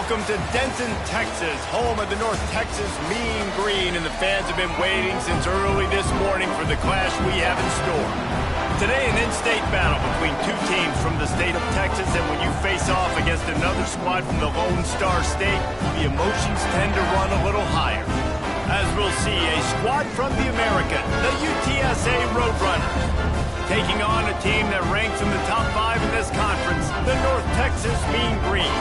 Welcome to Denton, Texas, home of the North Texas Mean Green, and the fans have been waiting since early this morning for the clash we have in store. Today, an in-state battle between two teams from the state of Texas, and when you face off against another squad from the Lone Star State, the emotions tend to run a little higher. As we'll see, a squad from the American, the UTSA Roadrunners, taking on a team that ranks in the top 5 in this conference, the North Texas Mean Green.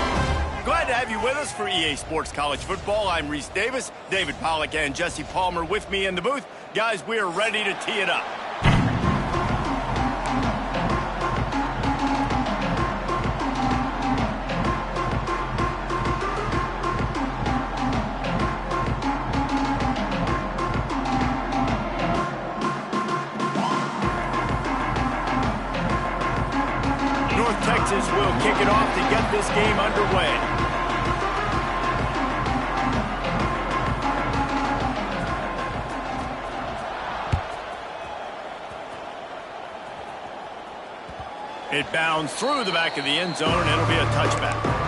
Glad to have you with us for EA Sports College Football. I'm Reese Davis, David Pollack, and Jesse Palmer with me in the booth. Guys, we are ready to tee it up. North Texas will kick it off to get this game underway. It bounds through the back of the end zone, and it'll be a touchback.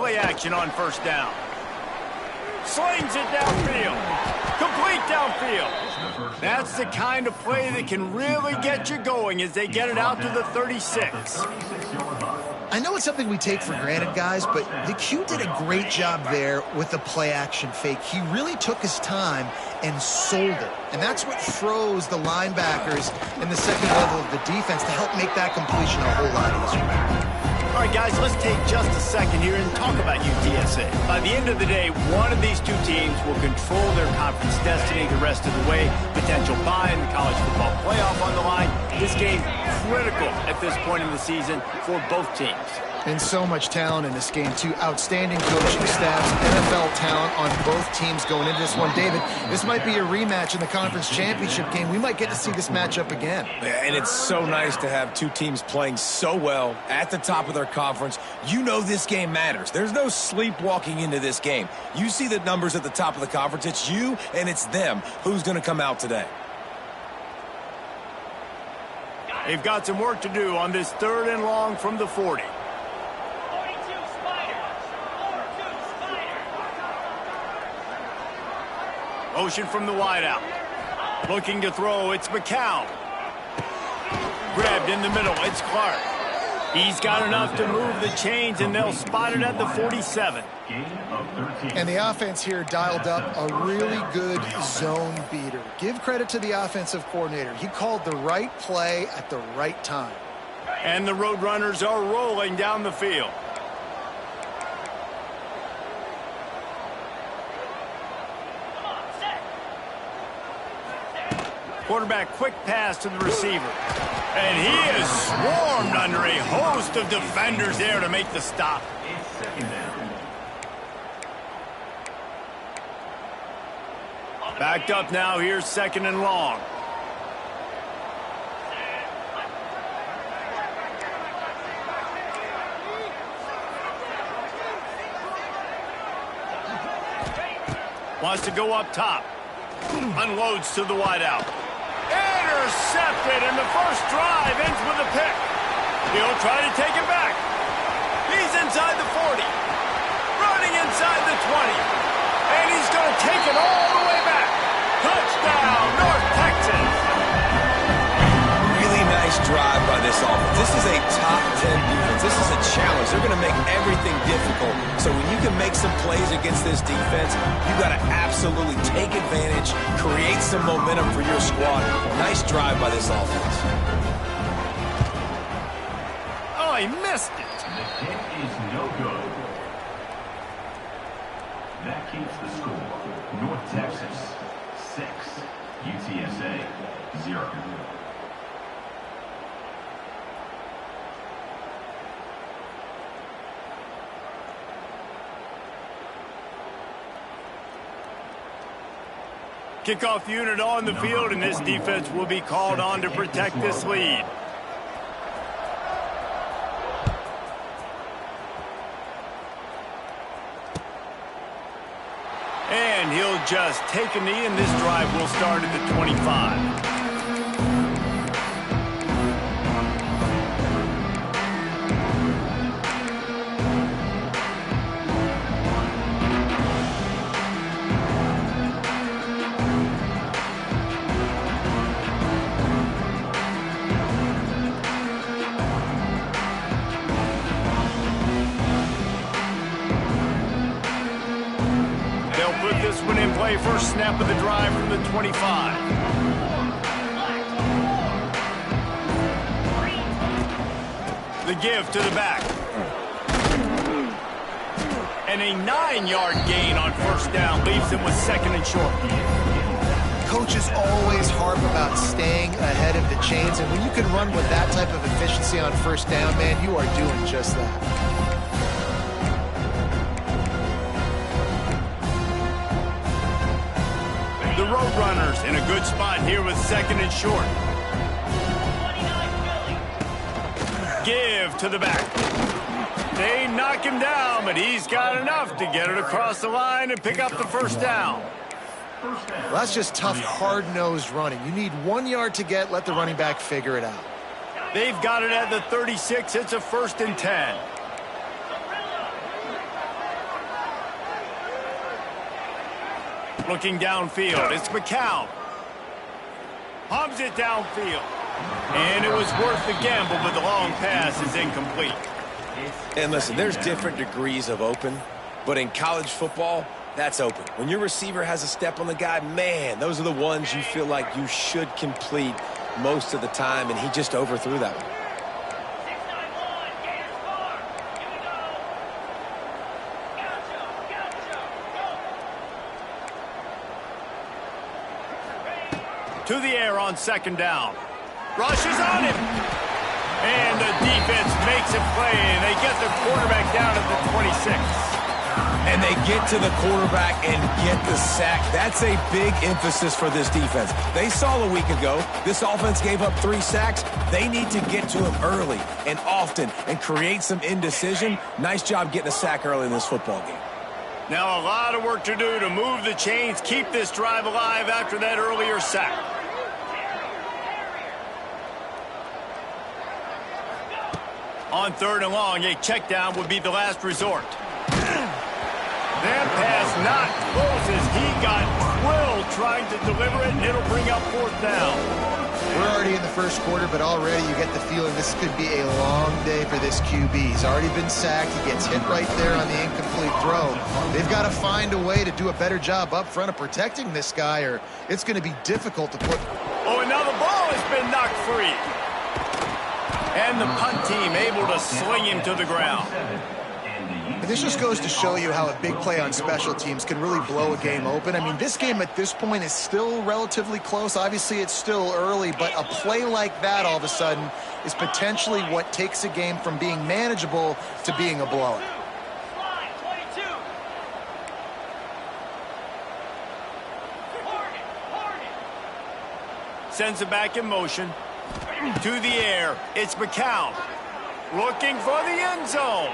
Action on first down. Slings it downfield. Complete downfield. That's the kind of play that can really get you going as they get it out to the 36. I know it's something we take for granted, guys, but the Q did a great job there with the play-action fake. He really took his time and sold it. And that's what froze the linebackers in the second level of the defense to help make that completion a whole lot easier. All right, guys, let's take just a second here and talk about UTSA. By the end of the day, one of these two teams will control their conference destiny the rest of the way. Potential bye in the college football playoff on the line. This game critical at this point in the season for both teams. And so much talent in this game, too. Outstanding coaching staffs, NFL talent on both teams going into this one. David, this might be a rematch in the conference championship game. We might get to see this matchup again. Yeah, and it's so nice to have two teams playing so well at the top of their conference. You know this game matters. There's no sleepwalking into this game. You see the numbers at the top of the conference. It's you and it's them. Who's going to come out today? They've got some work to do on this 3rd and long from the 40. Motion from the wideout. Looking to throw, it's McCown. Grabbed in the middle, it's Clark. He's got enough to move the chains, and they'll spot it at the 47. And the offense here dialed up a really good zone beater. Give credit to the offensive coordinator. He called the right play at the right time. And the Roadrunners are rolling down the field. Quarterback, quick pass to the receiver. And he is swarmed under a host of defenders there to make the stop. Backed up now, here's 2nd and long. Wants to go up top. Unloads to the wideout. Intercepted, and the first drive ends with a pick. He'll try to take it back. He's inside the 40. Running inside the 20. And he's going to take it all the way back. Touchdown, North Texas. Really nice drive by this offense. This is a top 10 defense. This is a challenge. They're going to make everything difficult. So when you can make some plays against this defense, you got to absolutely take advantage, create some momentum for your squad. Nice drive by this offense. Oh, he missed it. The hit is no good. That keeps the score. North Texas 6, UTSA 0. Kickoff unit on the field, and this defense will be called on to protect this lead. And he'll just take a knee, and this drive will start at the 25. This one in play, first snap of the drive from the 25. The give to the back. And a 9-yard gain on first down leaves him with second and short. Coaches always harp about staying ahead of the chains, and when you can run with that type of efficiency on first down, man, you are doing just that. The Roadrunners in a good spot here with second and short. Give to the back. They knock him down, but he's got enough to get it across the line and pick up the first down. Well, that's just tough, hard-nosed running. You need 1 yard to get, let the running back figure it out. They've got it at the 36. It's a 1st and 10. Looking downfield, it's McCown. Pumps it downfield. And it was worth the gamble, but the long pass is incomplete. And listen, there's different degrees of open, but in college football, that's open. When your receiver has a step on the guy, man, those are the ones you feel like you should complete most of the time, and he just overthrew that one. To the air on second down. Rushes on him. And the defense makes a play, and they get the quarterback down at the 26. And they get to the quarterback and get the sack. That's a big emphasis for this defense. They saw a week ago, this offense gave up 3 sacks. They need to get to him early and often and create some indecision. Nice job getting a sack early in this football game. Now a lot of work to do to move the chains, keep this drive alive after that earlier sack. On 3rd and long, a check down would be the last resort. That pass not close as he got drilled trying to deliver it, and it'll bring up 4th down. We're already in the first quarter, but already you get the feeling this could be a long day for this QB. He's already been sacked. He gets hit right there on the incomplete throw. They've got to find a way to do a better job up front of protecting this guy, or it's going to be difficult to put. Oh, and now the ball has been knocked free. And the punt team able to sling him to the ground. And this just goes to show you how a big play on special teams can really blow a game open. I mean, this game at this point is still relatively close. Obviously, it's still early, but a play like that all of a sudden is potentially what takes a game from being manageable to being a blowout. Sends it back in motion. To the air, it's McCown. Looking for the end zone.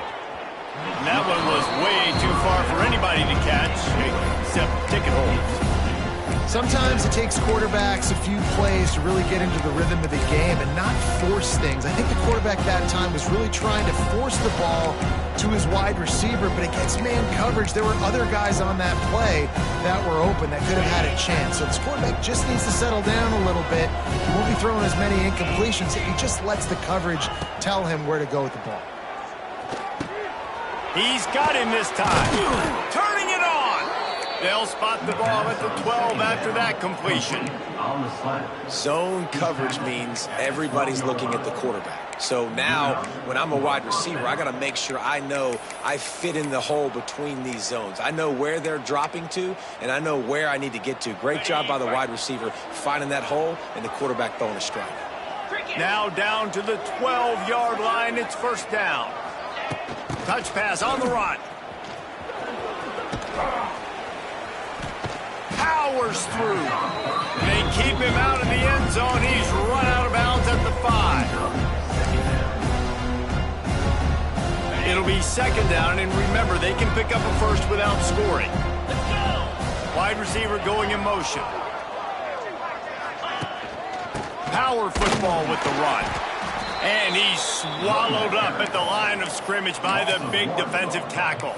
And that one was way too far for anybody to catch, except ticket holders. Sometimes it takes quarterbacks a few plays to really get into the rhythm of the game and not force things. I think the quarterback that time was really trying to force the ball to his wide receiver, but against man coverage, there were other guys on that play that were open that could have had a chance. So this quarterback just needs to settle down a little bit. He won't be throwing as many incompletions if he just lets the coverage tell him where to go with the ball. He's got him this time. Turning it on. They'll spot the ball at the 12 after that completion. Zone coverage means everybody's looking at the quarterback. So now, when I'm a wide receiver, I got to make sure I know I fit in the hole between these zones. I know where they're dropping to, and I know where I need to get to. Great job by the wide receiver finding that hole, and the quarterback throwing a strike. Now down to the 12-yard line. It's first down. Touch pass on the run. How powers through. They keep him out of the end zone. He's run out of bounds at the 5. It'll be second down, and remember, they can pick up a first without scoring. Wide receiver going in motion. Power football with the run. And he's swallowed up at the line of scrimmage by the big defensive tackle.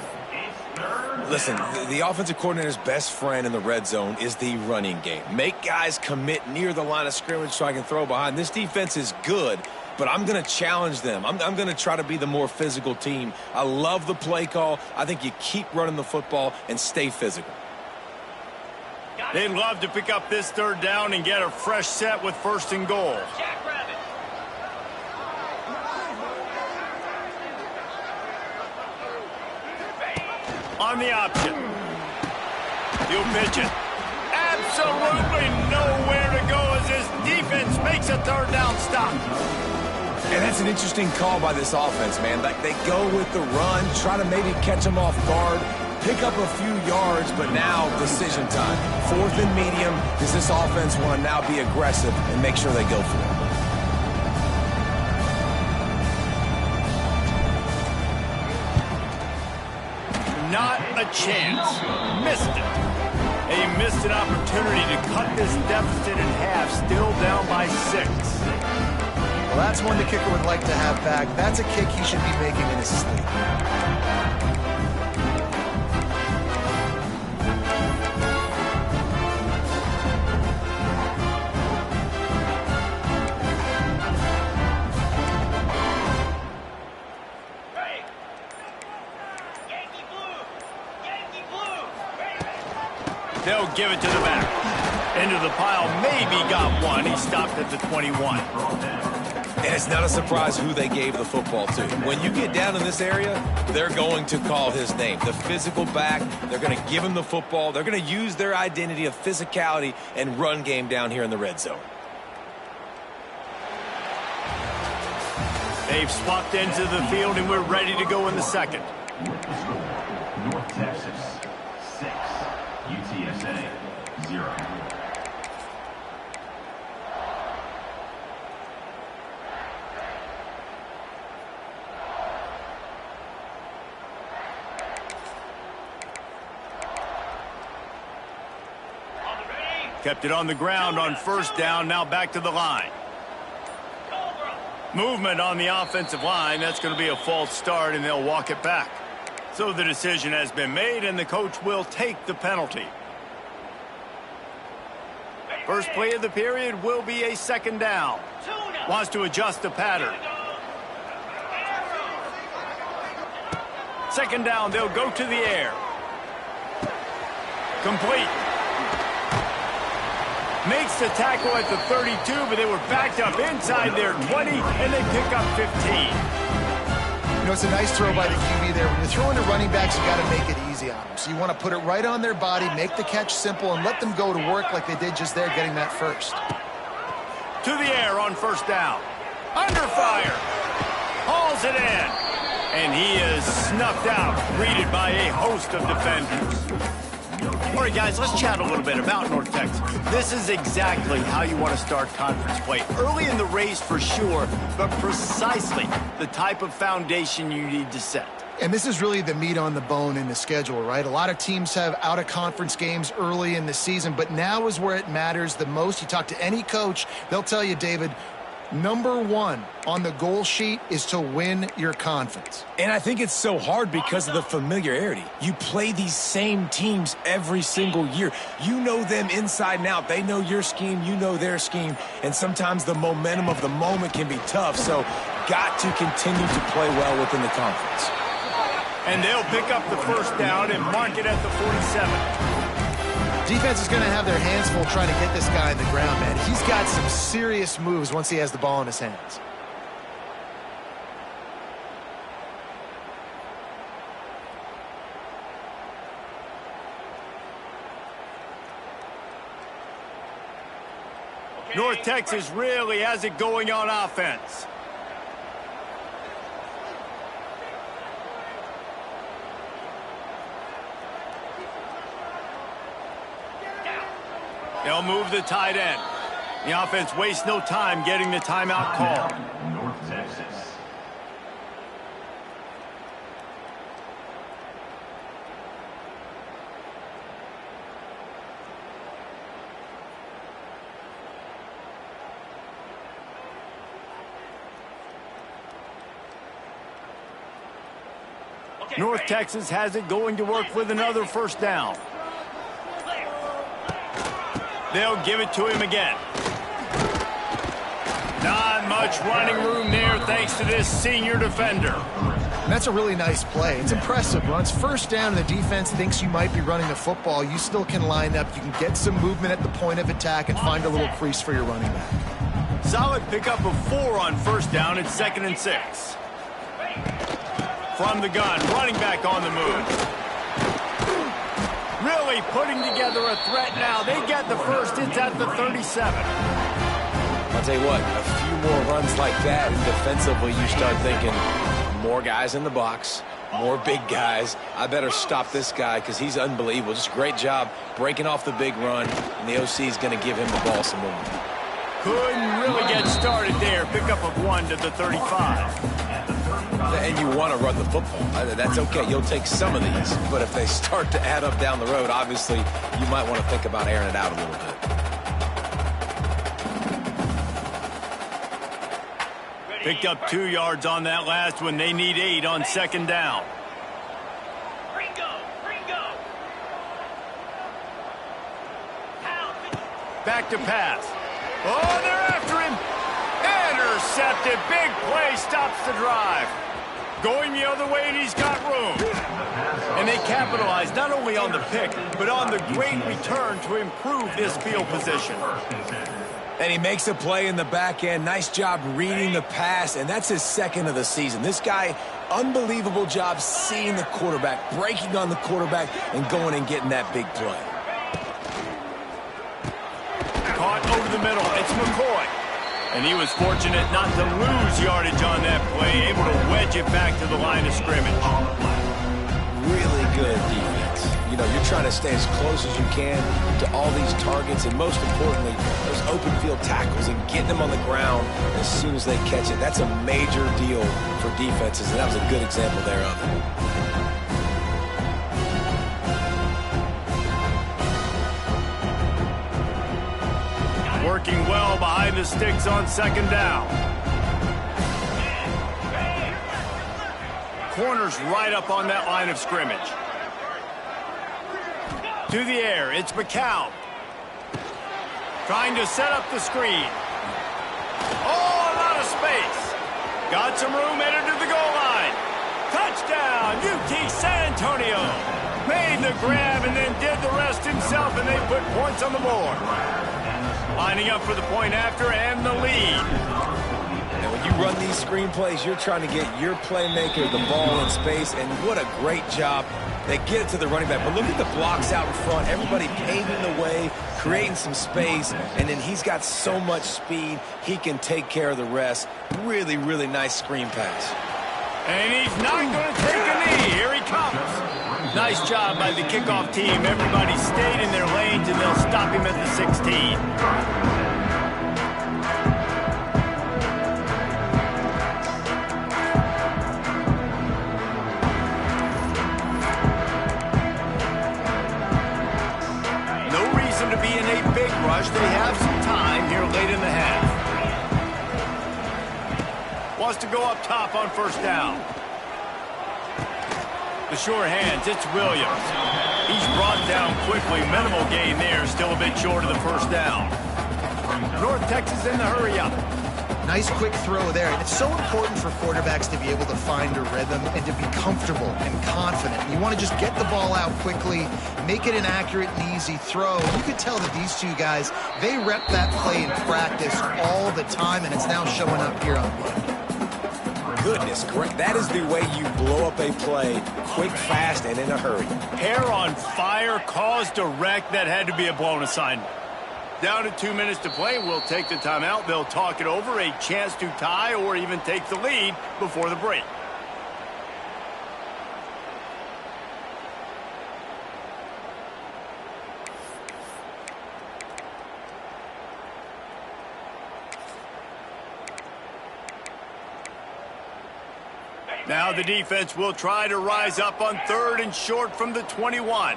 Listen, the offensive coordinator's best friend in the red zone is the running game. Make guys commit near the line of scrimmage so I can throw behind. This defense is good, but I'm going to challenge them. I'm going to try to be the more physical team. I love the play call. I think you keep running the football and stay physical. They'd love to pick up this third down and get a fresh set with first and goal. On the option. He'll pitch it. Absolutely nowhere to go as his defense makes a third down stop. And that's an interesting call by this offense, man. Like, they go with the run, try to maybe catch them off guard, pick up a few yards, but now decision time. Fourth and medium. Does this offense want to now be aggressive and make sure they go for it? Not a chance. Missed it. They missed an opportunity to cut this deficit in half, still down by 6. Well, that's one the kicker would like to have back. That's a kick he should be making in his sleep. They'll give it to the back. Into the pile, maybe got one. He stopped at the 21. And it's not a surprise who they gave the football to. When you get down in this area, they're going to call his name. The physical back, they're going to give him the football. They're going to use their identity of physicality and run game down here in the red zone. They've swapped into the field, and we're ready to go in the second. North Texas 6, UTSA 0. Kept it on the ground on first down, now back to the line. Movement on the offensive line. That's going to be a false start, and they'll walk it back. So the decision has been made, and the coach will take the penalty. First play of the period will be a second down. Wants to adjust the pattern. Second down, they'll go to the air. Complete. Makes the tackle at the 32, but they were backed up inside their 20, and they pick up 15. You know, it's a nice throw by the QB there. When you're throwing to running backs, you got to make it easy on them. So you want to put it right on their body, make the catch simple, and let them go to work like they did just there, getting that first. To the air on first down. Under fire. Hauls it in. And he is snuffed out, greeted by a host of defenders. All right, guys, let's chat a little bit about North Texas. This is exactly how you want to start conference play. Early in the race for sure, but precisely the type of foundation you need to set. And this is really the meat on the bone in the schedule, right? A lot of teams have out-of-conference games early in the season, but now is where it matters the most. You talk to any coach, they'll tell you, David, number one on the goal sheet is to win your conference. And I think it's so hard because of the familiarity. You play these same teams every single year. You know them inside and out. They know your scheme, you know their scheme, and sometimes the momentum of the moment can be tough, so got to continue to play well within the conference. And they'll pick up the first down and mark it at the 47. Defense is going to have their hands full trying to get this guy on the ground, man. He's got some serious moves once he has the ball in his hands. North Texas really has it going on offense. They'll move the tight end. The offense wastes no time getting the timeout call. North Texas. North Texas has it going to work with another first down. They'll give it to him again. Not much running room there thanks to this senior defender. That's a really nice play. It's impressive. Once first down and the defense thinks you might be running the football, you still can line up. You can get some movement at the point of attack and find a little crease for your running back. Solid pickup of 4 on first down. It's 2nd and 6. From the gun, running back on the move. Really putting together a threat now. They get the first. It's at the 37. I'll tell you what, a few more runs like that, and defensively you start thinking, more guys in the box, more big guys. I better stop this guy because he's unbelievable. Just a great job breaking off the big run, and the OC is going to give him the ball some more. Couldn't really get started there. Pickup of 1 to the 35. And you want to run the football. That's okay. You'll take some of these. But if they start to add up down the road, obviously, you might want to think about airing it out a little bit. Picked up 2 yards on that last one. They need 8 on 2nd down. Back to pass. Oh, they're after him. Intercepted. Big play stops the drive. Going the other way, and he's got room. And they capitalize not only on the pick, but on the great return to improve this field position. And he makes a play in the back end. Nice job reading the pass, and that's his 2nd of the season. This guy, unbelievable job seeing the quarterback, breaking on the quarterback, and going and getting that big play. Caught over the middle. It's McCoy. And he was fortunate not to lose yardage on that play, able to wedge it back to the line of scrimmage. Really good defense. You know, you're trying to stay as close as you can to all these targets, and most importantly, those open field tackles and getting them on the ground as soon as they catch it. That's a major deal for defenses, and that was a good example thereof. Working well behind the sticks on 2nd down. Corners right up on that line of scrimmage. To the air, it's McCown. Trying to set up the screen. Oh, a lot of space. Got some room, headed to the goal line. Touchdown, UT San Antonio. Made the grab and then did the rest himself, and they put points on the board. Lining up for the point after and the lead. And when you run these screen plays, you're trying to get your playmaker the ball in space, and what a great job. They get it to the running back, but look at the blocks out in front. Everybody paving the way, creating some space, and then he's got so much speed, he can take care of the rest. Really, really nice screen pass. And he's not going to take a knee. Here he comes. Nice job by the kickoff team. Everybody stayed in their lanes, and they'll stop him at the 16. No reason to be in a big rush. They have some time here late in the half. Wants to go up top on first down. The sure hands, it's Williams. He's brought down quickly. Minimal gain there, still a bit short of the first down. North Texas in the hurry up. Nice quick throw there. And it's so important for quarterbacks to be able to find a rhythm and to be comfortable and confident. You want to just get the ball out quickly, make it an accurate and easy throw. And you could tell that these two guys, they rep that play in practice all the time, and it's now showing up here on play. Goodness, correct. That is the way you blow up a play, quick, fast, and in a hurry. Hair on fire, caused a wreck. That had to be a blown assignment. Down to 2 minutes to play. We'll take the timeout. They'll talk it over, a chance to tie or even take the lead before the break. Now the defense will try to rise up on 3rd and short from the 21.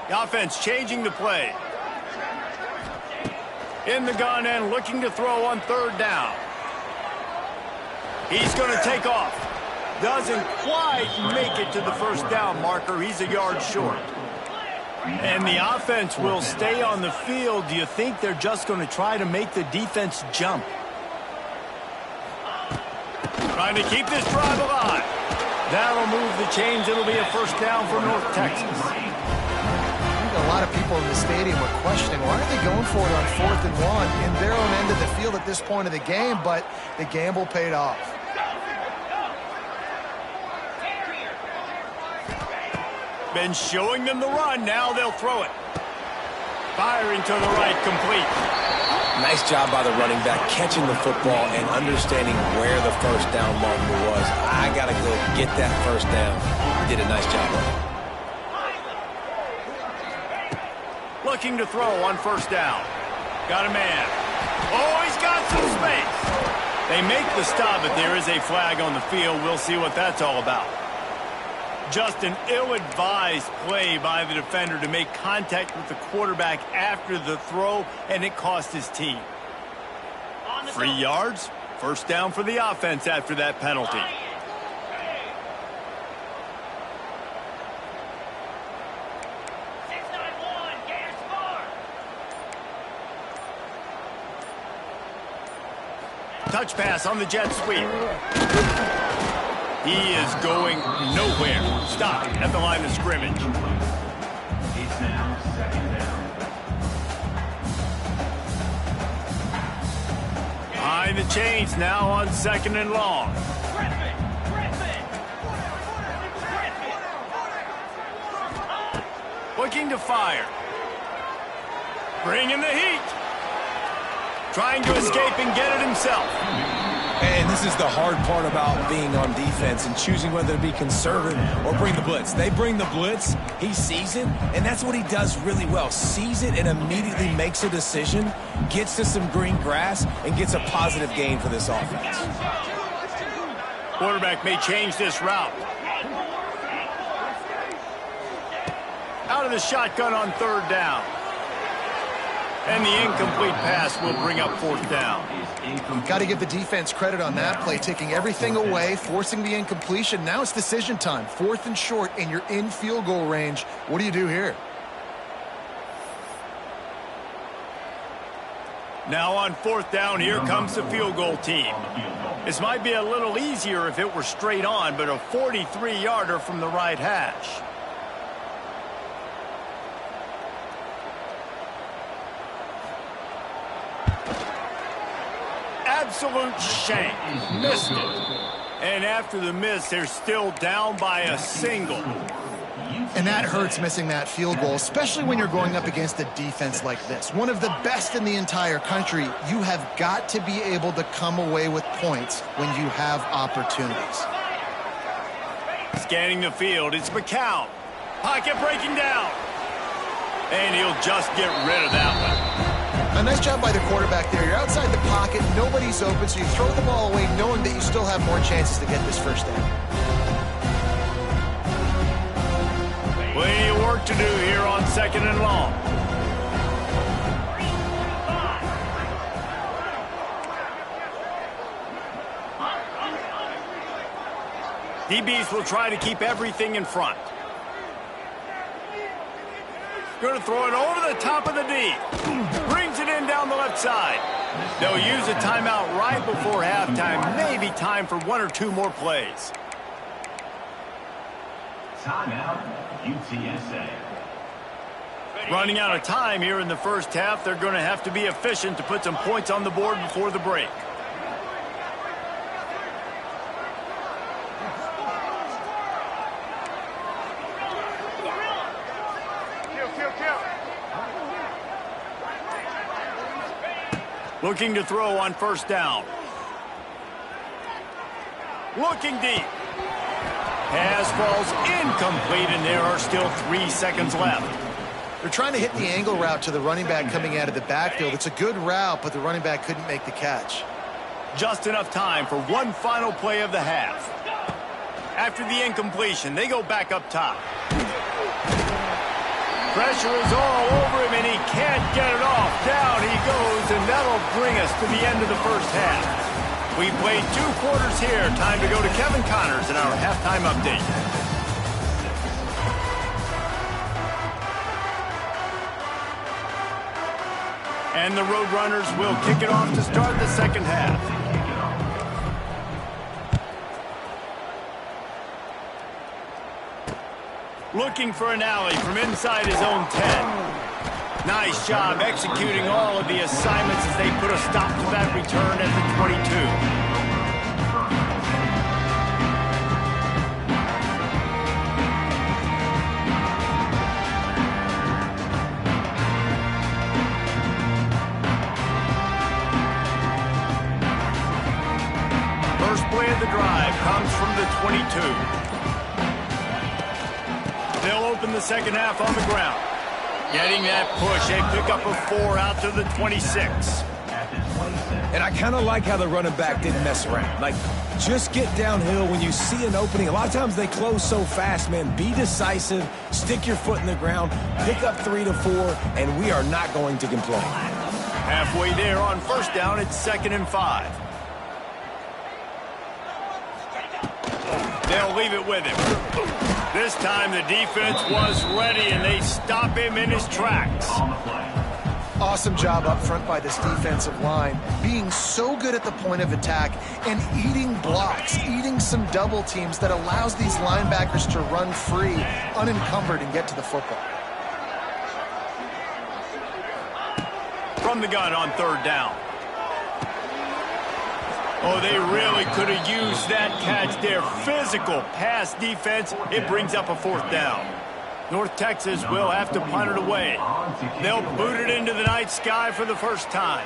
The offense changing the play. In the gun and looking to throw on 3rd down. He's going to take off. Doesn't quite make it to the first down marker. He's a yard short. And the offense will stay on the field. Do you think they're just going to try to make the defense jump? Trying to keep this drive alive. That'll move the chains. It'll be a first down for North Texas. I think a lot of people in the stadium were questioning, why are they going for it on 4th and 1 in their own end of the field at this point of the game, but the gamble paid off. Been showing them the run. Now they'll throw it. Firing to the right, complete. Nice job by the running back, catching the football and understanding where the first down marker was. I got to go get that first down. He did a nice job of it. Looking to throw on first down. Got a man. Oh, he's got some space. They make the stop, but there is a flag on the field. We'll see what that's all about. Just an ill-advised play by the defender to make contact with the quarterback after the throw, and it cost his team. 3 yards, first down for the offense after that penalty. Touch pass on the jet sweep. He is going nowhere. Stop at the line of scrimmage. It's now 2nd down. Behind the chains now on 2nd and long. Looking to fire. Bringing the heat. Trying to escape and get it himself. And this is the hard part about being on defense and choosing whether to be conservative or bring the blitz. They bring the blitz, he sees it, and that's what he does really well. Sees it and immediately makes a decision, gets to some green grass, and gets a positive gain for this offense. Quarterback may change this route. Out of the shotgun on 3rd down. And the incomplete pass will bring up 4th down. Got to give the defense credit on that play, taking everything away, forcing the incompletion. Now it's decision time. 4th and short, and you're in field goal range. What do you do here? Now on 4th down, here comes the field goal team. This might be a little easier if it were straight on, but a 43-yarder from the right hash. Absolute shank. Missed it. And after the miss, they're still down by a single. And that hurts, missing that field goal, especially when you're going up against a defense like this. One of the best in the entire country. You have got to be able to come away with points when you have opportunities. Scanning the field, it's McCown. Pocket breaking down. And he'll just get rid of that one. A nice job by the quarterback there. You're outside the pocket, nobody's open, so you throw the ball away knowing that you still have more chances to get this first down. Plenty of work to do here on 2nd and long. DBs will try to keep everything in front. Going to throw it over the top of the D. Brings it in down the left side. They'll use a timeout right before halftime. Maybe time for 1 or 2 more plays. Timeout, UTSA. Running out of time here in the first half. They're going to have to be efficient to put some points on the board before the break. Looking to throw on first down. Looking deep. Pass falls incomplete, and there are still 3 seconds left. They're trying to hit the angle route to the running back coming out of the backfield. It's a good route, but the running back couldn't make the catch. Just enough time for one final play of the half. After the incompletion, they go back up top. Pressure is all over him, and he can't get it off. Down he goes, and that'll bring us to the end of the first half. We played 2 quarters here. Time to go to Kevin Connors in our halftime update. And the Roadrunners will kick it off to start the second half. Looking for an alley from inside his own 10. Nice job executing all of the assignments as they put a stop to that return at the 22. First play of the drive comes from the 22. They'll open the second half on the ground. Getting that push, a pickup of 4 out to the 26. And I kind of like how the running back didn't mess around. Like, just get downhill when you see an opening. A lot of times they close so fast, man. Be decisive, stick your foot in the ground, pick up 3 to 4, and we are not going to complain. Halfway there on first down, it's 2nd and 5. They'll leave it with him. This time the defense was ready, and they stop him in his tracks. Awesome job up front by this defensive line, being so good at the point of attack and eating blocks, eating some double teams that allows these linebackers to run free, unencumbered, and get to the football. From the gun on 3rd down. Oh, they really could have used that catch there. Physical pass defense. It brings up a 4th down. North Texas will have to punt it away. They'll boot it into the night sky for the first time.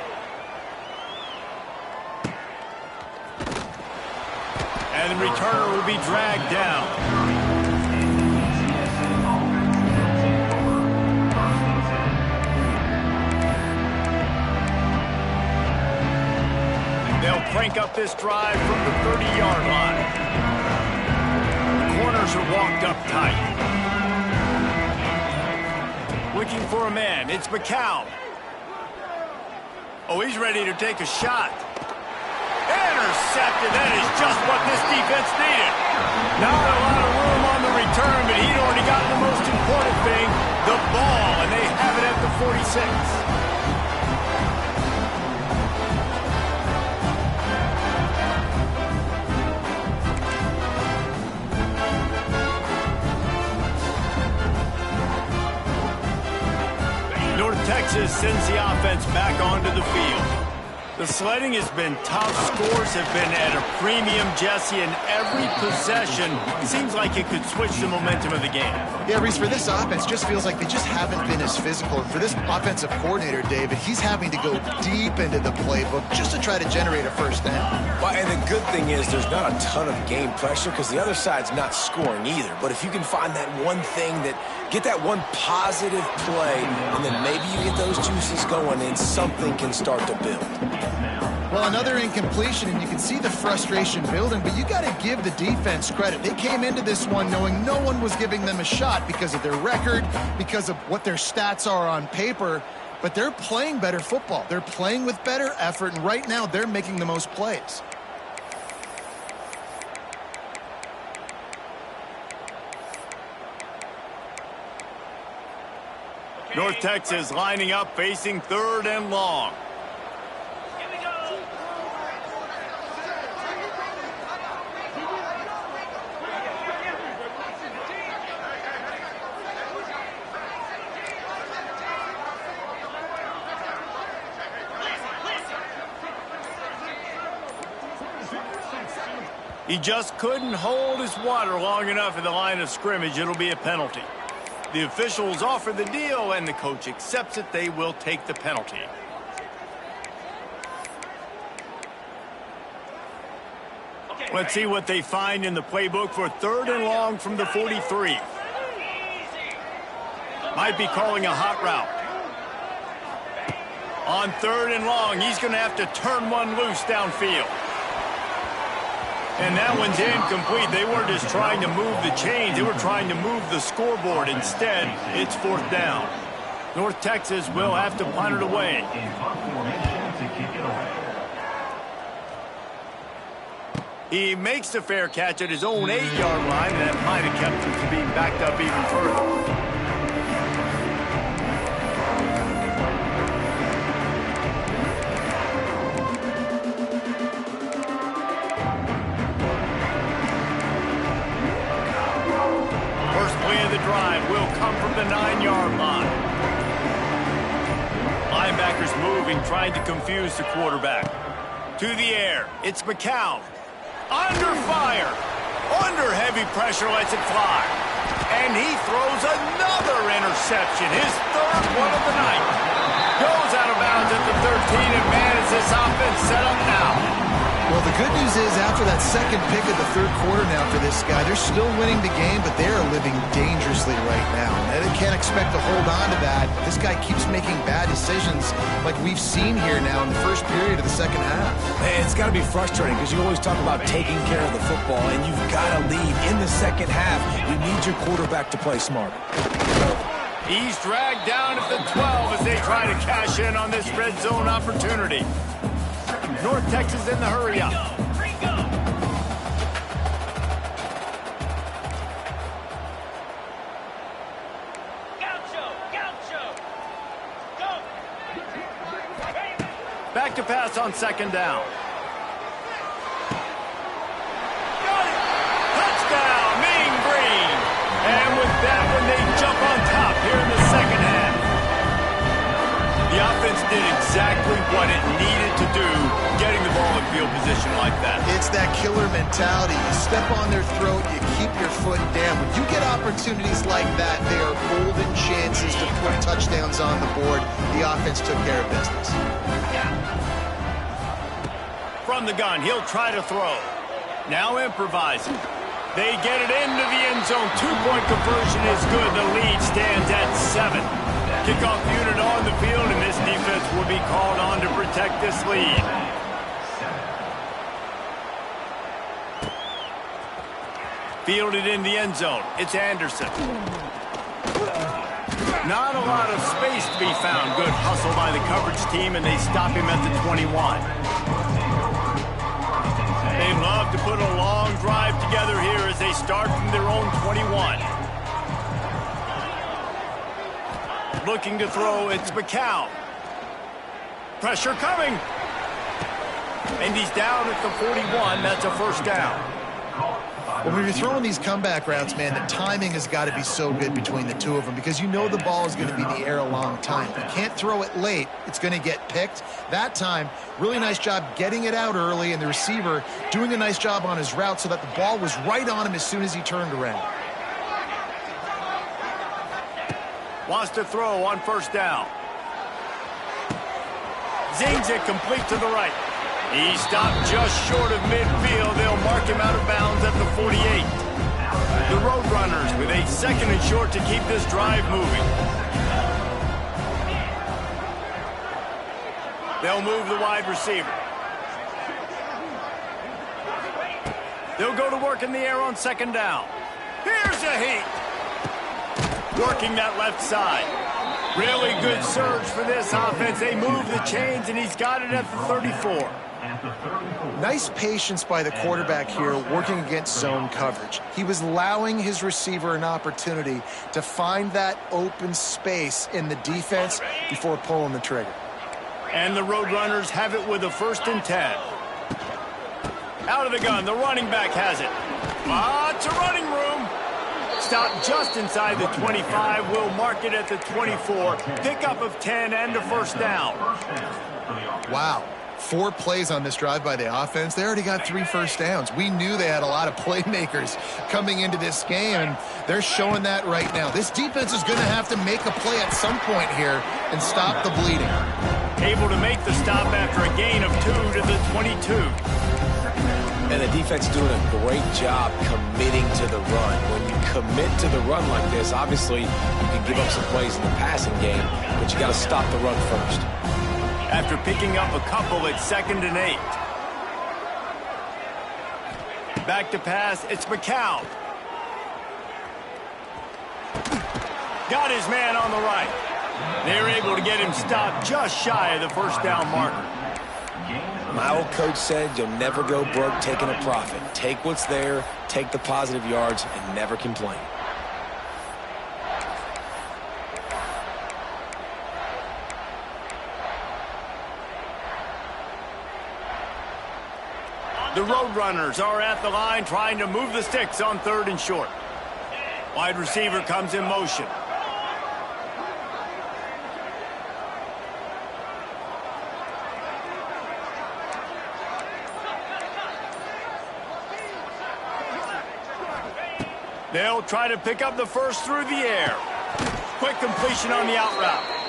And the returner will be dragged down. They'll crank up this drive from the 30-yard line. The corners are walked up tight. Looking for a man. It's McCown. Oh, he's ready to take a shot. Intercepted. That is just what this defense needed. Not a lot of room on the return, but he'd already gotten the most important thing, the ball, and they have it at the 46. Texas sends the offense back onto the field. The sledding has been tough. Scores have been at a premium, Jesse, and every possession seems like it could switch the momentum of the game. Yeah, Reese, for this offense, just feels like they just haven't been as physical. And for this offensive coordinator, David, he's having to go deep into the playbook just to try to generate a first down. Well, and the good thing is there's not a ton of game pressure because the other side's not scoring either. But if you can find that one thing that get that one positive play, and then maybe you get those juices going and something can start to build. Well, another incompletion, and you can see the frustration building, but you got to give the defense credit. They came into this one knowing no one was giving them a shot because of their record, because of what their stats are on paper, but they're playing better football. They're playing with better effort, and right now they're making the most plays. North Texas lining up, facing 3rd and long. He just couldn't hold his water long enough in the line of scrimmage. It'll be a penalty. The officials offer the deal, and the coach accepts it. They will take the penalty. Let's see what they find in the playbook for 3rd and long from the 43. Might be calling a hot route. On 3rd and long, he's going to have to turn one loose downfield. And that one's incomplete. They weren't just trying to move the chains. They were trying to move the scoreboard. Instead, it's 4th down. North Texas will have to punt it away. In punt formation to kick it away. He makes the fair catch at his own 8-yard line. That might have kept him from being backed up even further. Drive will come from the 9-yard line. Linebackers moving, trying to confuse the quarterback. To the air, it's McCown. Under fire. Under heavy pressure, lets it fly. And he throws another interception, his 3rd one of the night. Goes out of bounds at the 13, and man, is this offense set up now. Well, the good news is after that second pick of the 3rd quarter now for this guy, they're still winning the game, but they are living dangerously right now. They can't expect to hold on to that. This guy keeps making bad decisions like we've seen here now in the first period of the second half. Man, it's got to be frustrating because you always talk about taking care of the football, and you've got to lead in the second half. You need your quarterback to play smart. He's dragged down at the 12 as they try to cash in on this red zone opportunity. North Texas in the hurry-up. Back to pass on 2nd down. Got it! Touchdown, Mean Green! And with that one, they jump on top here in the second half. The offense did exactly what it needed to do, getting the ball in field position like that. It's that killer mentality. You step on their throat, you keep your foot down. When you get opportunities like that, they are golden chances to put touchdowns on the board. The offense took care of business. From the gun, he'll try to throw. Now improvising. They get it into the end zone. 2-point conversion is good. The lead stands at 7. Kickoff unit on the field, and this defense will be called on to protect this lead. Fielded in the end zone. It's Anderson. Not a lot of space to be found. Good hustle by the coverage team, and they stop him at the 21. They love to put a long drive together here as they start from their own 21. Looking to throw, it's McCown. Pressure coming. And he's down at the 41. That's a 1st down. Well, when you're throwing these comeback routes, man, the timing has got to be so good between the two of them because you know the ball is going to be in the air a long time. You can't throw it late. It's going to get picked. That time, really nice job getting it out early, and the receiver doing a nice job on his route so that the ball was right on him as soon as he turned around. Wants to throw on 1st down. Zings it complete to the right. He stopped just short of midfield. They'll mark him out of bounds at the 48. The Roadrunners with a 2nd and short to keep this drive moving. They'll move the wide receiver. They'll go to work in the air on 2nd down. Here's a heat. Working that left side. Really good surge for this offense. They move the chains, and he's got it at the 34. Nice patience by the quarterback here working against zone coverage. He was allowing his receiver an opportunity to find that open space in the defense before pulling the trigger. And the Roadrunners have it with a 1st and 10. Out of the gun, the running back has it. Lots of running room. Stop just inside the 25. We'll mark it at the 24. Pickup of 10 and a 1st down. Wow. 4 plays on this drive by the offense. They already got 3 1st downs. We knew they had a lot of playmakers coming into this game, and they're showing that right now. This defense is going to have to make a play at some point here and stop the bleeding. Able to make the stop after a gain of 2 to the 22. And the defense doing a great job committing to the run. When you commit to the run like this, obviously you can give up some plays in the passing game, but you got to stop the run first. After picking up a couple, it's 2nd and 8. Back to pass, it's McCown. Got his man on the right. They're able to get him stopped just shy of the first down marker. My old coach said you'll never go broke taking a profit. Take what's there, take the positive yards, and never complain. The Roadrunners are at the line trying to move the sticks on 3rd and short. Wide receiver comes in motion. They'll try to pick up the first through the air. Quick completion on the out route.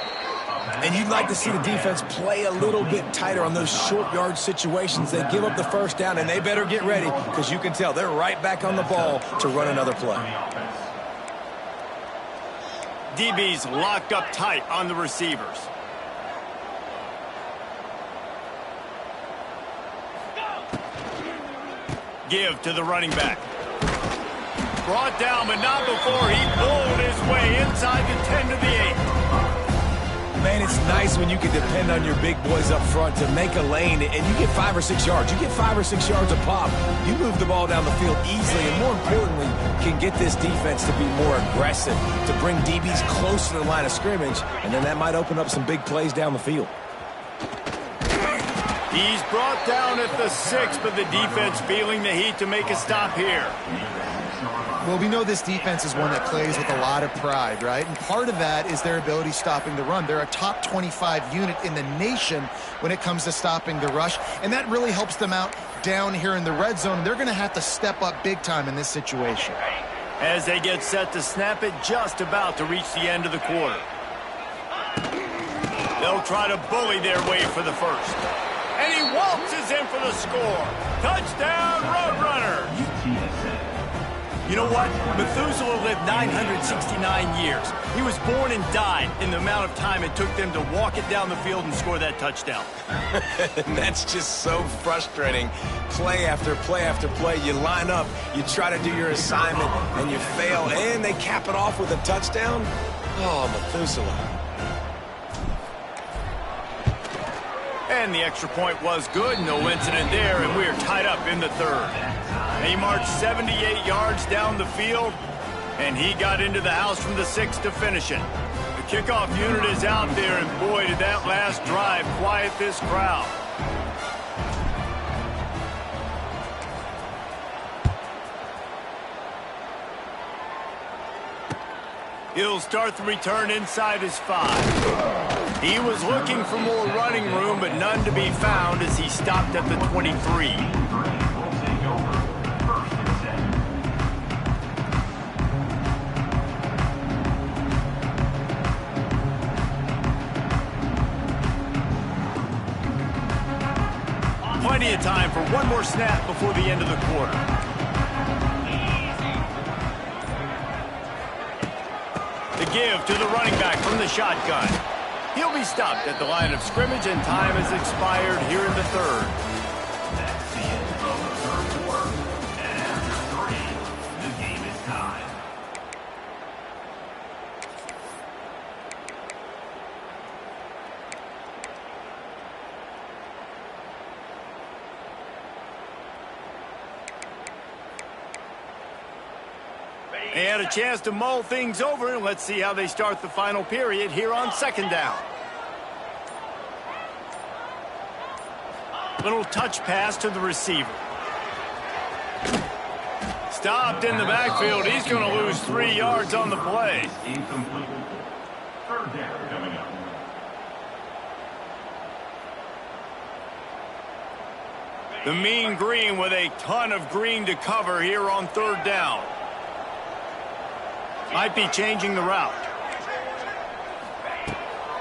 And you'd like to see the defense play a little bit tighter on those short yard situations. They give up the first down, and they better get ready because you can tell they're right back on the ball to run another play. DB's locked up tight on the receivers. Give to the running back. Brought down, but not before he pulled his way inside the 10 to the 8. Man, it's nice when you can depend on your big boys up front to make a lane, and you get 5 or 6 yards. You get 5 or 6 yards a pop. You move the ball down the field easily, and more importantly, can get this defense to be more aggressive, to bring DBs close to the line of scrimmage, and then that might open up some big plays down the field. He's brought down at the 6, but the defense feeling the heat to make a stop here. Well, we know this defense is one that plays with a lot of pride, right? And part of that is their ability stopping the run. They're a top 25 unit in the nation when it comes to stopping the rush, and that really helps them out down here in the red zone. They're going to have to step up big time in this situation. As they get set to snap it, just about to reach the end of the quarter. They'll try to bully their way for the first. And he waltzes in for the score. Touchdown, Roadrunners! You know what? Methuselah lived 969 years. He was born and died in the amount of time it took them to walk it down the field and score that touchdown. That's just so frustrating. Play after play after play. You line up, you try to do your assignment, and you fail, and they cap it off with a touchdown? Oh, Methuselah. And the extra point was good. No incident there, and we are tied up in the 3rd. He marched 78 yards down the field, and he got into the house from the 6 to finish it. The kickoff unit is out there, and boy, did that last drive quiet this crowd. He'll start the return inside his 5. He was looking for more running room, but none to be found as he stopped at the 23. Plenty of time for one more snap before the end of the quarter. The give to the running back from the shotgun. He'll be stopped at the line of scrimmage, and time has expired here in the 3rd. That's the end of the 3rd quarter. And after 3, the game is tied. They had a chance to mull things over, and let's see how they start the final period here on 2nd down. Little touch pass to the receiver. Stopped in the backfield. He's going to lose 3 yards on the play. Incomplete. 3rd down coming up. The mean green with a ton of green to cover here on 3rd down. Might be changing the route.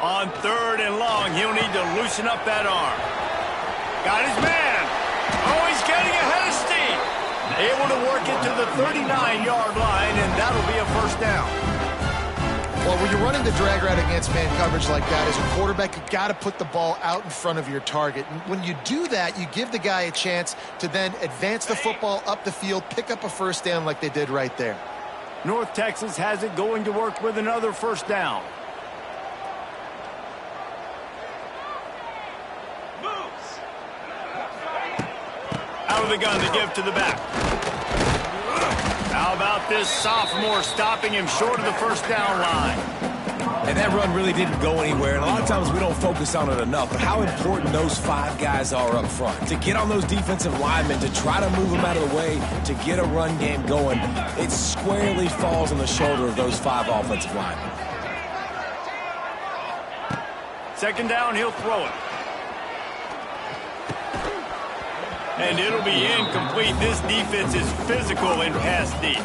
On 3rd and long, he'll need to loosen up that arm. Got his man. Oh, he's getting ahead of steam. Able to work it to the 39-yard line, and that'll be a 1st down. Well, when you're running the drag route against man coverage like that, as a quarterback, you got to put the ball out in front of your target. And when you do that, you give the guy a chance to then advance the football up the field, pick up a first down like they did right there. North Texas has it going to work with another first down. Out of the gun to give to the back. How about this sophomore stopping him short of the first down line? And that run really didn't go anywhere, and a lot of times we don't focus on it enough, but how important those 5 guys are up front. To get on those defensive linemen, to try to move them out of the way, to get a run game going, it squarely falls on the shoulder of those 5 offensive linemen. Second down, he'll throw it. And it'll be incomplete. This defense is physical in pass deep.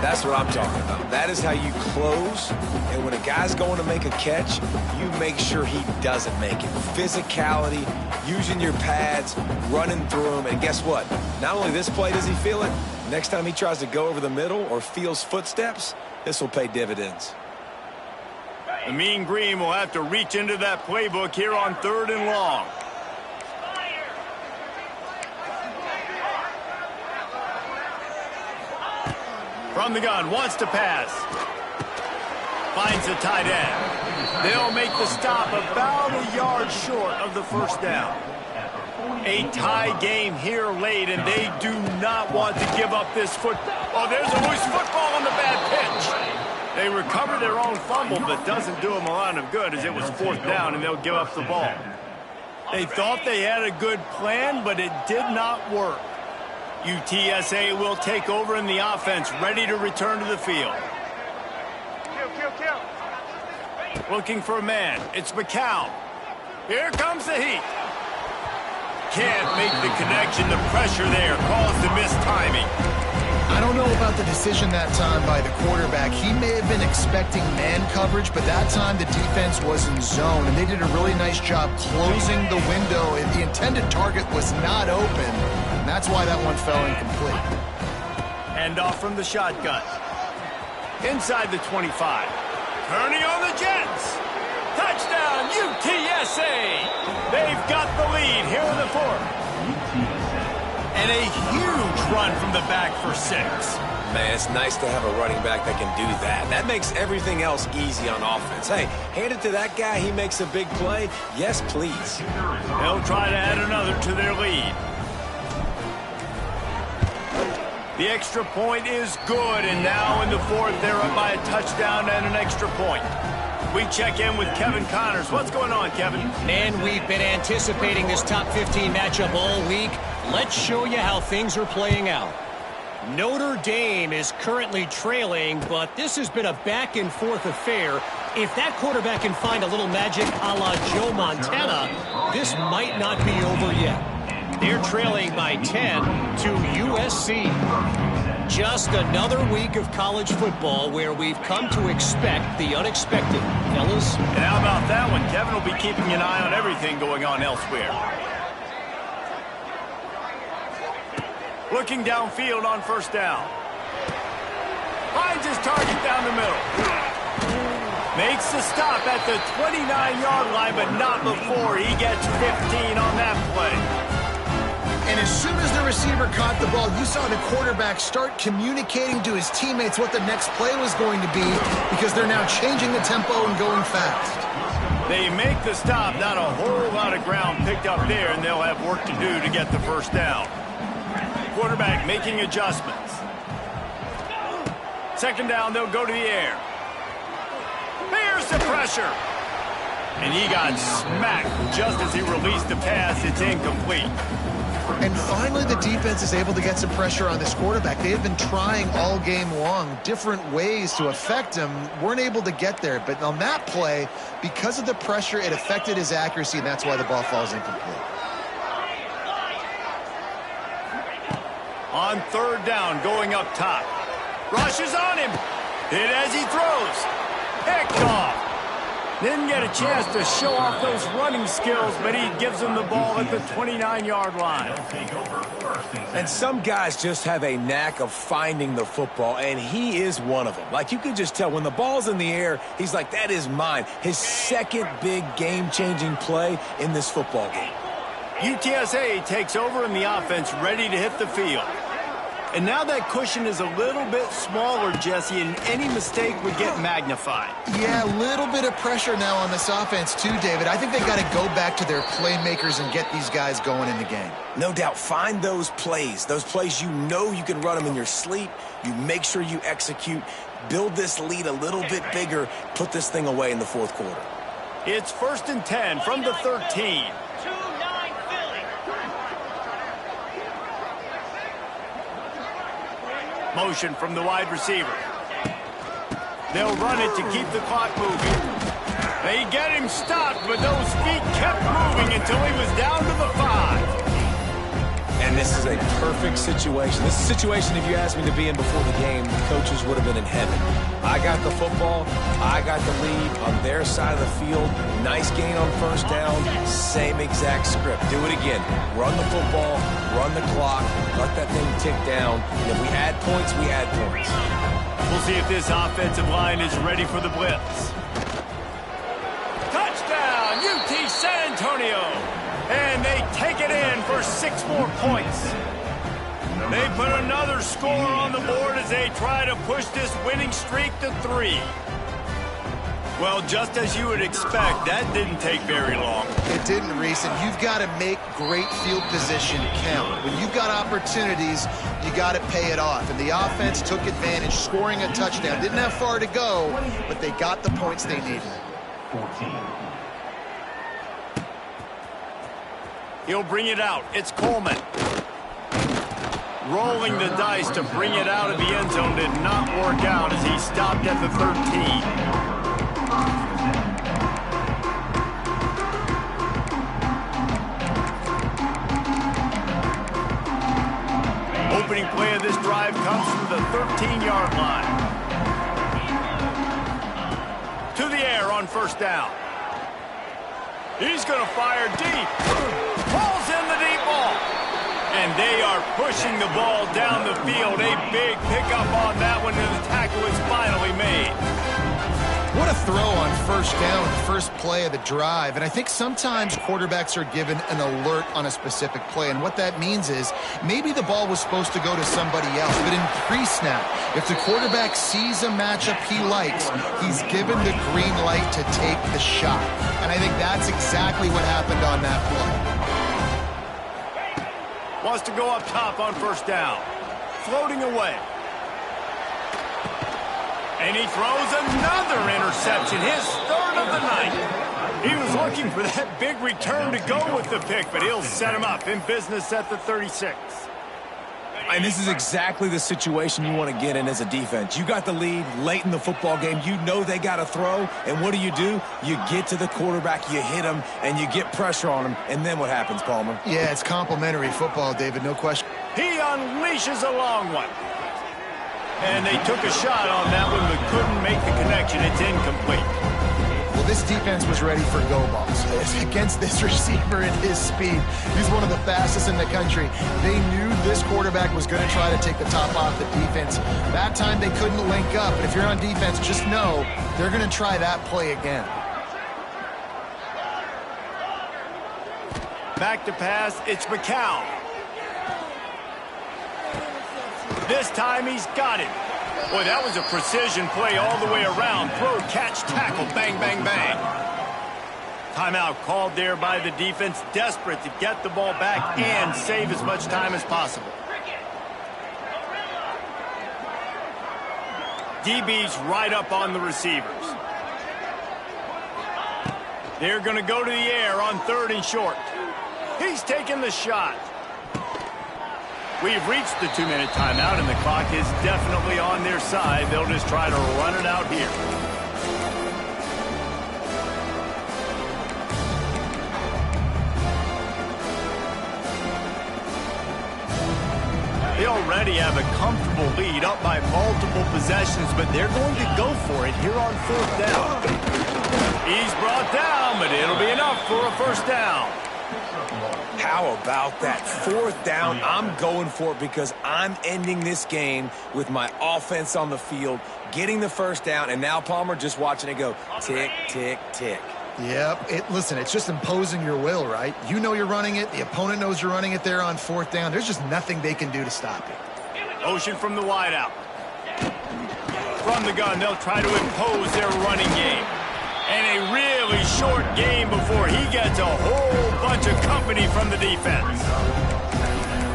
That's what I'm talking about. That is how you close. And when a guy's going to make a catch, you make sure he doesn't make it. Physicality, using your pads, running through them. And guess what? Not only this play does he feel it, next time he tries to go over the middle or feels footsteps, this will pay dividends. The Mean Green will have to reach into that playbook here on 3rd and long. From the gun, wants to pass. Finds the tight end. They'll make the stop about a yard short of the first down. A tie game here late, and they do not want to give up this football. Oh, there's a loose football on the bad pitch. They recover their own fumble, but doesn't do them a lot of good as it was 4th down, and they'll give up the ball. They thought they had a good plan, but it did not work. UTSA will take over in the offense, ready to return to the field. Looking for a man. It's McCown. Here comes the heat. Can't make the connection. The pressure there caused the missed timing. I don't know about the decision that time by the quarterback. He may have been expecting man coverage, but that time the defense was in zone, and they did a really nice job closing the window. The intended target was not open, and that's why that one fell incomplete. Hand off from the shotgun. Inside the 25. Turning on the Jets. Touchdown, UTSA. They've got the lead here in the 4th. And a huge run from the back for 6. Man, it's nice to have a running back that can do that. That makes everything else easy on offense. Hey, hand it to that guy. He makes a big play. Yes, please. They'll try to add another to their lead. The extra point is good, and now in the 4th, they're up by a touchdown and an extra point. We check in with Kevin Connors. What's going on, Kevin? Man, we've been anticipating this top 15 matchup all week. Let's show you how things are playing out. Notre Dame is currently trailing, but this has been a back-and-forth affair. If that quarterback can find a little magic a la Joe Montana, this might not be over yet. They're trailing by 10 to USC. Just another week of college football where we've come to expect the unexpected. Fellas? And how about that one? Kevin will be keeping an eye on everything going on elsewhere. Looking downfield on first down. Finds his target down the middle. Makes the stop at the 29-yard line, but not before he gets 15 on that play. And as soon as the receiver caught the ball, you saw the quarterback start communicating to his teammates what the next play was going to be, because they're now changing the tempo and going fast. They make the stop. Not a whole lot of ground picked up there, and they'll have work to do to get the first down. Quarterback making adjustments. Second down, they'll go to the air. Here's the pressure. And he got smacked just as he released the pass. It's incomplete. And finally, the defense is able to get some pressure on this quarterback. They have been trying all game long different ways to affect him. Weren't able to get there. But on that play, because of the pressure, it affected his accuracy, and that's why the ball falls incomplete. On third down, going up top. Rushes on him. Hit as he throws. Picked off. Didn't get a chance to show off those running skills, but he gives them the ball at the 29-yard line. And some guys just have a knack of finding the football, and he is one of them. Like, you can just tell when the ball's in the air, he's like, that is mine. His second big game-changing play in this football game. UTSA takes over in the offense, ready to hit the field. And now that cushion is a little bit smaller, Jesse, and any mistake would get magnified. Yeah, a little bit of pressure now on this offense too, David. I think they got to go back to their playmakers and get these guys going in the game. No doubt, find those plays you know you can run them in your sleep. You make sure you execute, build this lead a little bit bigger, put this thing away in the fourth quarter. It's 1st and 10 from the 13. Motion from the wide receiver. They'll run it to keep the clock moving. They get him stopped, but those feet kept moving until he was down to the 5. And this is a perfect situation. This is a situation, if you asked me to be in before the game, the coaches would have been in heaven. I got the football. I got the lead on their side of the field. Nice gain on 1st down. Same exact script. Do it again. Run the football. Run the clock. Let that thing tick down. And if we add points, we add points. We'll see if this offensive line is ready for the blitz. Touchdown, UT San Antonio. And they take it in for 6 more points. They put another score on the board as they try to push this winning streak to 3. Well, just as you would expect, that didn't take very long. It didn't, Reese, and you've got to make great field position count. When you've got opportunities, you got to pay it off. And the offense took advantage, scoring a touchdown. Didn't have far to go, but they got the points they needed. 14. He'll bring it out. It's Coleman. Rolling the dice to bring it out of the end zone did not work out as he stopped at the 13. Opening play of this drive comes from the 13-yard line. To the air on 1st down. He's going to fire deep. Pulls in the deep ball. And they are pushing the ball down the field. A big pickup on that one, and the tackle is finally made. What a throw on 1st down, the first play of the drive. And I think sometimes quarterbacks are given an alert on a specific play. And what that means is maybe the ball was supposed to go to somebody else. But in pre-snap, if the quarterback sees a matchup he likes, he's given the green light to take the shot. And I think that's exactly what happened on that play. Wants to go up top on 1st down. Floating away. And he throws another interception, his 3rd of the night. He was looking for that big return to go with the pick, but he'll set him up in business at the 36. And this is exactly the situation you want to get in as a defense. You got the lead late in the football game. You know they got to throw. And what do? You get to the quarterback, you hit him, and you get pressure on him. And then what happens, Palmer? Yeah, it's complimentary football, David, no question. He unleashes a long one. And they took a shot on that one, but couldn't make the connection. It's incomplete. Well, this defense was ready for go balls. Against this receiver and his speed, he's one of the fastest in the country. They knew this quarterback was going to try to take the top off the defense. That time they couldn't link up. But if you're on defense, just know they're going to try that play again. Back to pass, it's McCown. This time he's got it. Boy, that was a precision play all the way around. Throw, catch, tackle, bang, bang, bang. Timeout called there by the defense, desperate to get the ball back and save as much time as possible. DB's right up on the receivers. They're going to go to the air on 3rd and short. He's taking the shot. We've reached the 2-minute timeout, and the clock is definitely on their side. They'll just try to run it out here. They already have a comfortable lead up by multiple possessions, but they're going to go for it here on 4th down. He's brought down, but it'll be enough for a first down. How about that? Fourth down, I'm going for it because I'm ending this game with my offense on the field, getting the first down, and now, Palmer, just watching it go tick, tick, tick. Yep. Listen, it's just imposing your will, right? You know you're running it. The opponent knows you're running it there on fourth down. There's just nothing they can do to stop it. Motion from the wideout. From the gun, they'll try to impose their running game. And a really short game before he gets a whole bunch of company from the defense.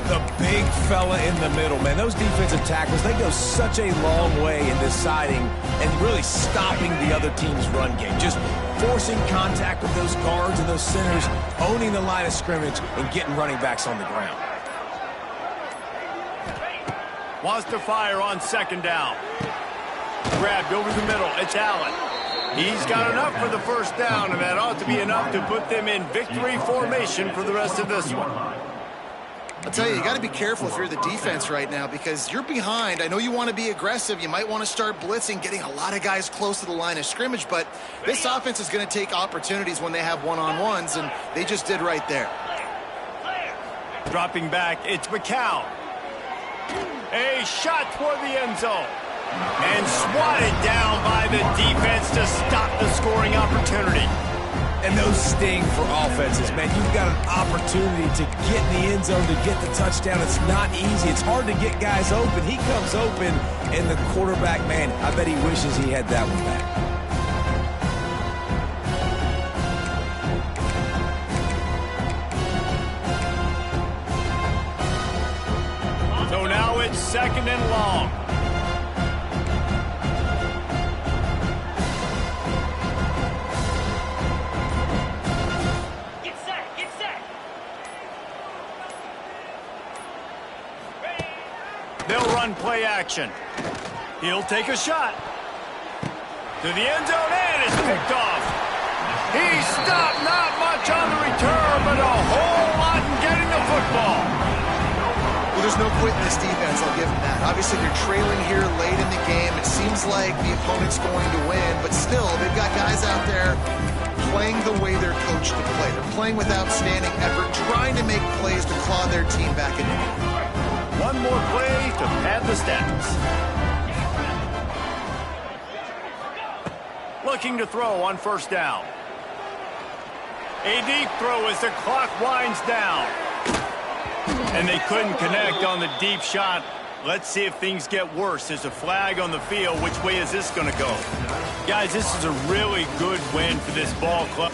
The big fella in the middle, man. Those defensive tackles, they go such a long way in deciding and really stopping the other team's run game. Just forcing contact with those guards and those centers, owning the line of scrimmage, and getting running backs on the ground. Wants to fire on second down. Grabbed over the middle. It's Allen. He's got enough for the first down, and that ought to be enough to put them in victory formation for the rest of this one. I'll tell you, you got to be careful if you're the defense right now because you're behind. I know you want to be aggressive. You might want to start blitzing, getting a lot of guys close to the line of scrimmage, but this offense is going to take opportunities when they have one-on-ones, and they just did right there. Dropping back, it's McCown. A shot toward the end zone. And swatted down by the defense to stop the scoring opportunity. And those sting for offenses, man. You've got an opportunity to get in the end zone, to get the touchdown. It's not easy. It's hard to get guys open. He comes open, and the quarterback, man, I bet he wishes he had that one back. So now it's second and long. They'll run play action. He'll take a shot. To the end zone, and it's picked off. He stopped, not much on the return, but a whole lot in getting the football. Well, there's no quit in this defense, I'll give them that. Obviously, they're trailing here late in the game. It seems like the opponent's going to win, but still, they've got guys out there playing the way they're coached to play. They're playing with outstanding effort, trying to make plays to claw their team back into the game. One more play to pad the stats. Looking to throw on first down. A deep throw as the clock winds down. And they couldn't connect on the deep shot. Let's see if things get worse. There's a flag on the field. Which way is this going to go? Guys, this is a really good win for this ball club.